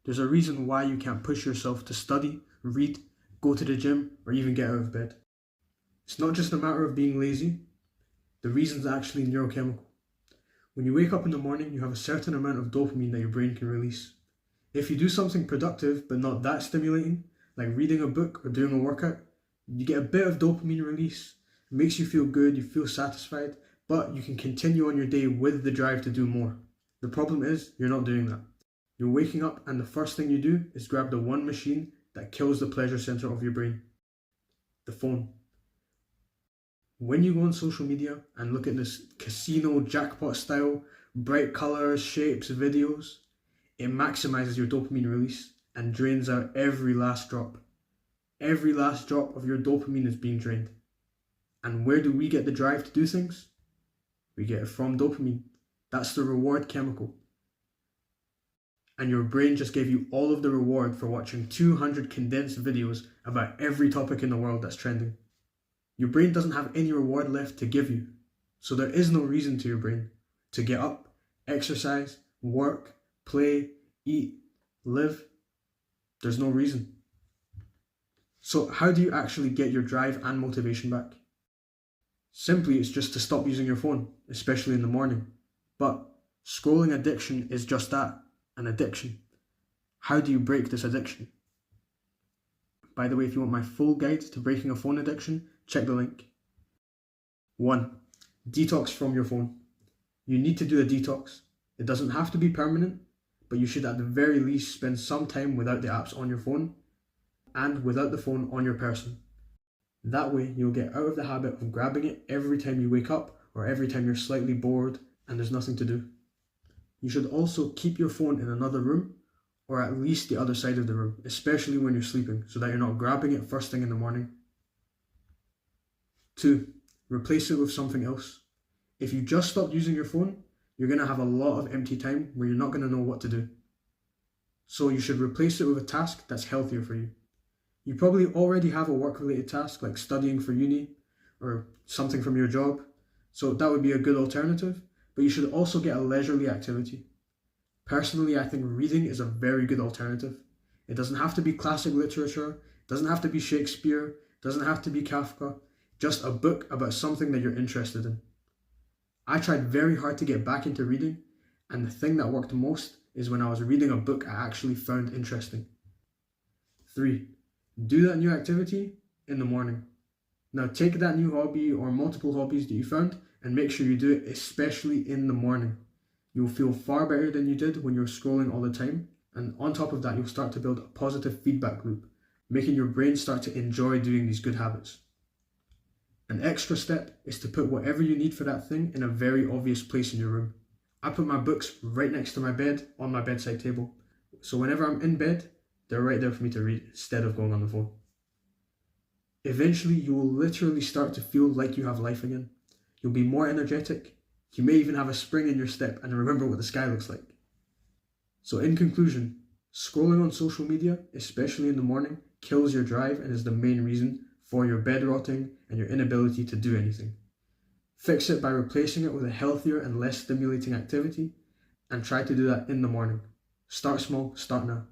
There's a reason why you can't push yourself to study, read, go to the gym, or even get out of bed. It's not just a matter of being lazy. The reason's actually neurochemical. When you wake up in the morning, you have a certain amount of dopamine that your brain can release. If you do something productive but not that stimulating, like reading a book or doing a workout, you get a bit of dopamine release. It makes you feel good, you feel satisfied, but you can continue on your day with the drive to do more. The problem is, you're not doing that. You're waking up and the first thing you do is grab the one machine that kills the pleasure center of your brain, the phone. When you go on social media and look at this casino jackpot style, bright colors, shapes, videos, it maximizes your dopamine release and drains out every last drop. Every last drop of your dopamine is being drained. And where do we get the drive to do things? We get it from dopamine. That's the reward chemical. And your brain just gave you all of the reward for watching 200 condensed videos about every topic in the world that's trending. Your brain doesn't have any reward left to give you. So there is no reason to your brain to get up, exercise, work, play, eat, live. There's no reason. So how do you actually get your drive and motivation back? Simply, it's just to stop using your phone, especially in the morning. But scrolling addiction is just that, an addiction. How do you break this addiction? By the way, if you want my full guide to breaking a phone addiction, check the link. 1. Detox from your phone. You need to do a detox. It doesn't have to be permanent, but you should at the very least spend some time without the apps on your phone and without the phone on your person. That way you'll get out of the habit of grabbing it every time you wake up or every time you're slightly bored and there's nothing to do. You should also keep your phone in another room or at least the other side of the room, especially when you're sleeping, so that you're not grabbing it first thing in the morning. 2. Replace it with something else. If you just stopped using your phone, you're going to have a lot of empty time where you're not going to know what to do. So you should replace it with a task that's healthier for you. You probably already have a work-related task like studying for uni or something from your job, so that would be a good alternative, but you should also get a leisurely activity. Personally, I think reading is a very good alternative. It doesn't have to be classic literature, it doesn't have to be Shakespeare, it doesn't have to be Kafka, just a book about something that you're interested in. I tried very hard to get back into reading, and the thing that worked most is when I was reading a book I actually found interesting. 3. Do that new activity in the morning. Now take that new hobby or multiple hobbies that you found and make sure you do it especially in the morning. You'll feel far better than you did when you're scrolling all the time, and on top of that you'll start to build a positive feedback loop, making your brain start to enjoy doing these good habits. An extra step is to put whatever you need for that thing in a very obvious place in your room. I put my books right next to my bed on my bedside table, so whenever I'm in bed, they're right there for me to read instead of going on the phone. Eventually, you will literally start to feel like you have life again. You'll be more energetic. You may even have a spring in your step and remember what the sky looks like. So in conclusion, scrolling on social media, especially in the morning, kills your drive and is the main reason for your bed rotting and your inability to do anything. Fix it by replacing it with a healthier and less stimulating activity, and try to do that in the morning. Start small, start now.